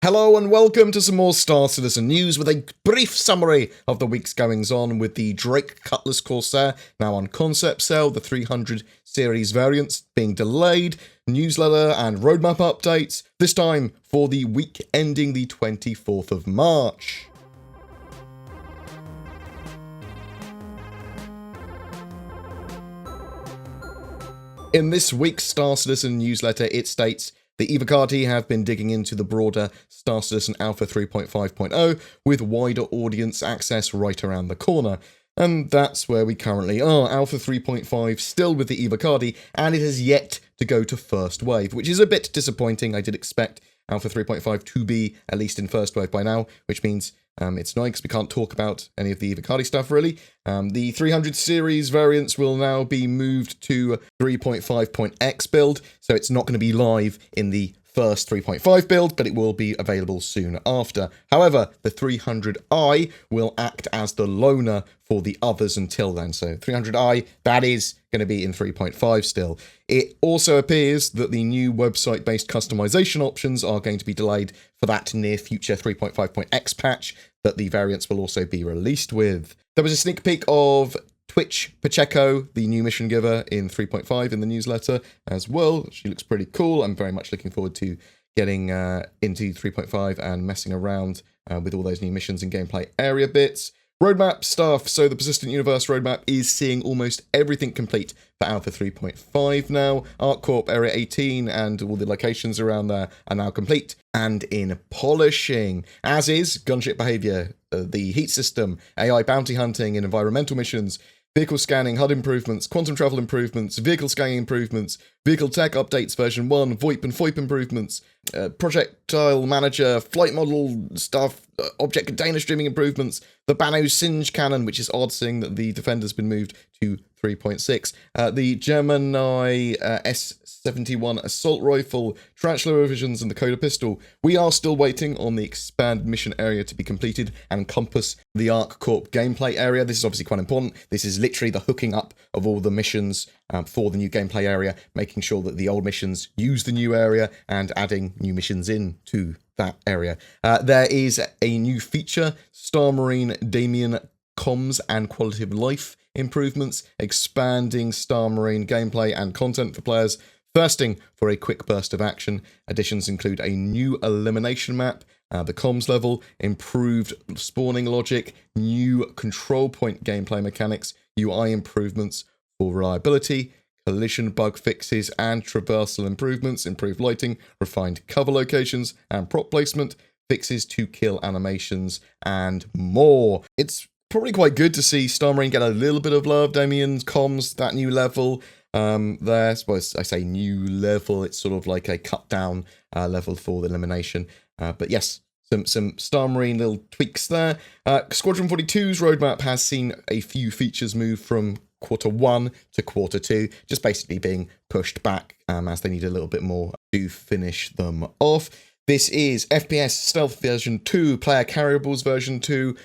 Hello and welcome to some more Star Citizen news with a brief summary of the week's goings on with the Drake Corsair now on concept sale, the 300 series variants being delayed, newsletter and roadmap updates, this time for the week ending the 24th of March. In this week's Star Citizen newsletter, it states, the EVOCATI have been digging into the broader Star Citizen Alpha 3.5.0 with wider audience access right around the corner. And that's where we currently are, Alpha 3.5 still with the EVOCATI, and it has yet to go to first wave, which is a bit disappointing. I did expect Alpha 3.5 to be at least in first wave by now, which means it's annoying because we can't talk about any of the EVOCATI stuff really. The 300 series variants will now be moved to 3.5.x build, so it's not going to be live in the first 3.5 build, but it will be available soon after. However, the 300i will act as the loaner for the others until then. So 300i, that is going to be in 3.5 still. It also appears that the new website-based customization options are going to be delayed for that near future 3.5.x patch that the variants will also be released with. There was a sneak peek of Twitch Pacheco, the new mission giver in 3.5 in the newsletter as well. She looks pretty cool. I'm very much looking forward to getting into 3.5 and messing around with all those new missions and gameplay area bits. Roadmap stuff. So the Persistent Universe roadmap is seeing almost everything complete for Alpha 3.5 now. ArcCorp Area 18 and all the locations around there are now complete and in polishing, as is gunship behavior, the heat system, AI bounty hunting and environmental missions, vehicle scanning, HUD improvements, quantum travel improvements, vehicle scanning improvements, vehicle tech updates version 1, VoIP and FoIP improvements, projectile manager, flight model stuff, object container streaming improvements, the Bano Singe cannon, which is odd seeing that the Defender's been moved to 3.6, the Gemini S71 assault rifle, tarantula revisions and the Coda pistol. We are still waiting on the expand mission area to be completed and encompass the ArcCorp gameplay area. This is obviously quite important. This is literally the hooking up of all the missions for the new gameplay area, making sure that the old missions use the new area and adding new missions in to that area. There is a new feature, Star Marine Damien comms and quality of life improvements, expanding Star Marine gameplay and content for players thirsting for a quick burst of action. Additions include a new elimination map, the comms level, improved spawning logic, new control point gameplay mechanics, UI improvements for reliability, collision bug fixes and traversal improvements, improved lighting, refined cover locations and prop placement, fixes to kill animations, and more. It's probably quite good to see Star Marine get a little bit of love. Damien's comms, that new level there. I suppose I say new level, it's sort of like a cut down level for the elimination. But yes, some Star Marine little tweaks there. Squadron 42's roadmap has seen a few features move from Quarter 1 to Quarter 2, just basically being pushed back as they need a little bit more to finish them off. This is FPS Stealth version 2, Player Carryables version 2,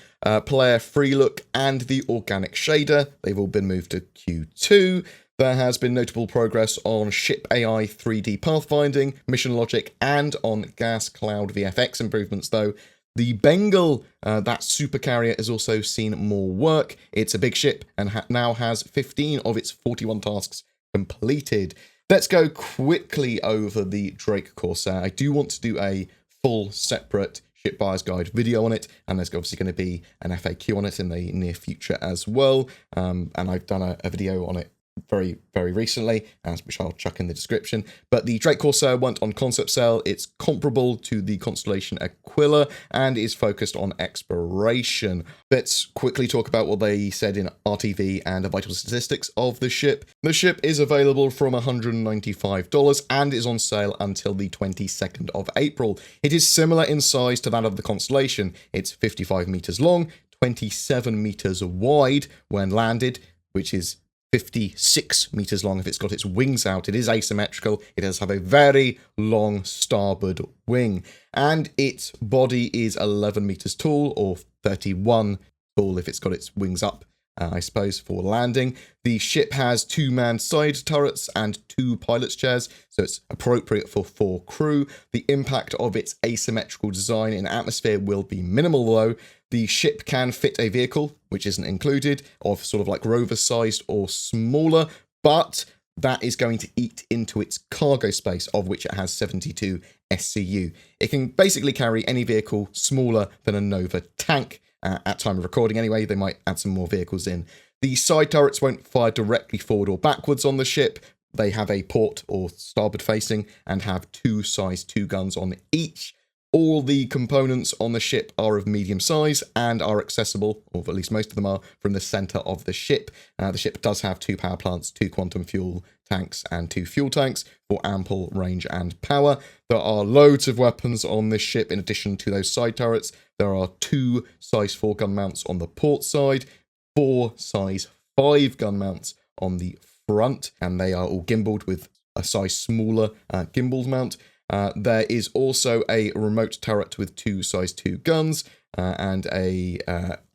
Player Free Look, and the Organic Shader. They've all been moved to Q2. There has been notable progress on Ship AI 3D pathfinding, mission logic, and on Gas Cloud VFX improvements, though. The Bengal, that super carrier, has also seen more work. It's a big ship and now has 15 of its 41 tasks completed. Let's go quickly over the Drake Corsair. I do want to do a full separate ship buyer's guide video on it, and there's obviously going to be an FAQ on it in the near future as well. And I've done a video on it very, very recently, which I'll chuck in the description. But the Drake Corsair went on concept sale. It's comparable to the Constellation Aquila and is focused on exploration. Let's quickly talk about what they said in RTV and the vital statistics of the ship. The ship is available from $195 and is on sale until the 22nd of April. It is similar in size to that of the Constellation. It's 55 meters long, 27 meters wide when landed, which is 56 meters long if it's got its wings out. It is asymmetrical. It does have a very long starboard wing, and its body is 11 meters tall, or 31 tall if it's got its wings up I suppose, for landing. The ship has 2 manned side turrets and 2 pilot's chairs, so it's appropriate for 4 crew. The impact of its asymmetrical design in atmosphere will be minimal though. The ship can fit a vehicle, which isn't included, of sort of like rover-sized or smaller, but that is going to eat into its cargo space, of which it has 72 SCU. It can basically carry any vehicle smaller than a Nova tank. At time of recording anyway, they might add some more vehicles in. The side turrets won't fire directly forward or backwards on the ship. They have a port or starboard facing and have 2 size 2 guns on each. All the components on the ship are of medium size and are accessible, or at least most of them are, from the center of the ship. The ship does have 2 power plants, 2 quantum fuel tanks and 2 fuel tanks for ample range and power. There are loads of weapons on this ship in addition to those side turrets. There are 2 size 4 gun mounts on the port side, 4 size 5 gun mounts on the front, and they are all gimbaled with a size smaller gimbal mount. There is also a remote turret with 2 size 2 guns and a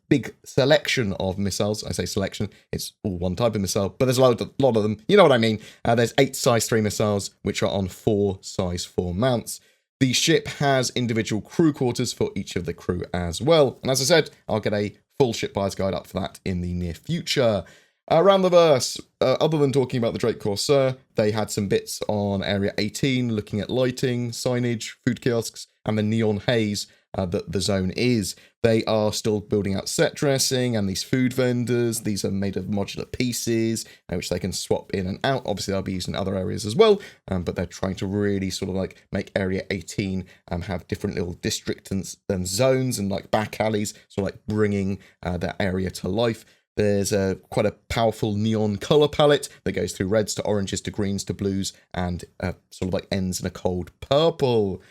big selection of missiles. I say selection, it's all one type of missile, but there's a lot of them. You know what I mean. There's 8 size 3 missiles, which are on 4 size 4 mounts. The ship has individual crew quarters for each of the crew as well. And as I said, I'll get a full ship buyer's guide up for that in the near future. Around the verse, other than talking about the Drake Corsair, they had some bits on Area 18, looking at lighting, signage, food kiosks, and the neon haze that the zone is. They are still building out set dressing and these food vendors. These are made of modular pieces, which they can swap in and out. Obviously, they'll be used in other areas as well, but they're trying to really sort of like make Area 18 have different little districts and zones and like back alleys, sort of like bringing that area to life. There's quite a powerful neon color palette that goes through reds to oranges to greens to blues and sort of like ends in a cold purple.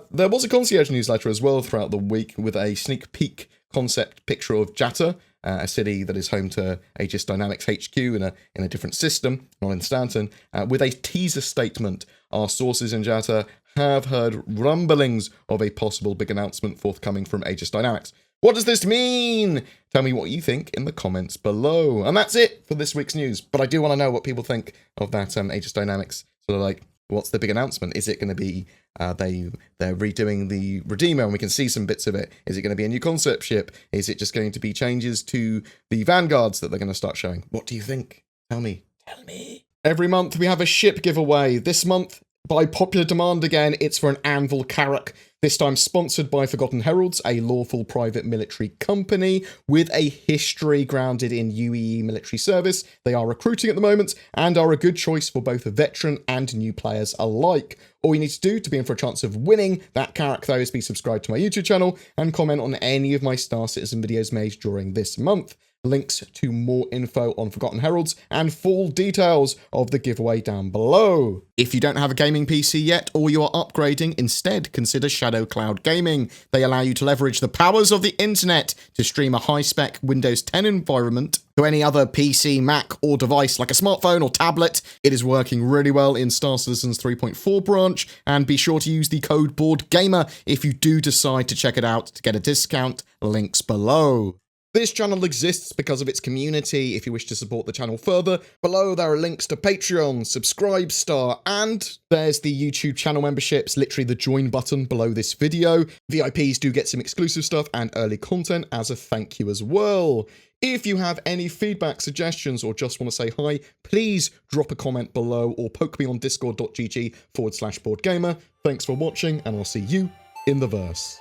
There was a concierge newsletter as well throughout the week with a sneak peek concept picture of Jatta, a city that is home to Aegis Dynamics HQ in a different system, not in Stanton, with a teaser statement. Our sources in Jatta have heard rumblings of a possible big announcement forthcoming from Aegis Dynamics. What does this mean? Tell me what you think in the comments below. And that's it for this week's news. But I do want to know what people think of that Aegis Dynamics. Sort of like, what's the big announcement? Is it going to be they're redoing the Redeemer and we can see some bits of it? Is it going to be a new concept ship? Is it just going to be changes to the Vanguards that they're going to start showing? What do you think? Tell me. Tell me. Every month we have a ship giveaway. This month, by popular demand again, it's for an Anvil Carrack. This time sponsored by Forgotten Heralds, a lawful private military company with a history grounded in UEE military service. They are recruiting at the moment and are a good choice for both veteran and new players alike. All you need to do to be in for a chance of winning that Carrack though is be subscribed to my YouTube channel and comment on any of my Star Citizen videos made during this month. Links to more info on Forgotten Heralds and full details of the giveaway down below. If you don't have a gaming PC yet or you are upgrading, instead consider Shadow Cloud Gaming. They allow you to leverage the powers of the internet to stream a high-spec Windows 10 environment to any other PC, Mac or device like a smartphone or tablet. It is working really well in Star Citizen's 3.4 branch, and be sure to use the code BoredGamer if you do decide to check it out to get a discount. Links below. This channel exists because of its community. If you wish to support the channel further, below there are links to Patreon, Subscribestar, and there's the YouTube channel memberships, literally the join button below this video. VIPs do get some exclusive stuff and early content as a thank you as well. If you have any feedback, suggestions, or just want to say hi, please drop a comment below or poke me on discord.gg/BoredGamer. Thanks for watching, and I'll see you in the verse.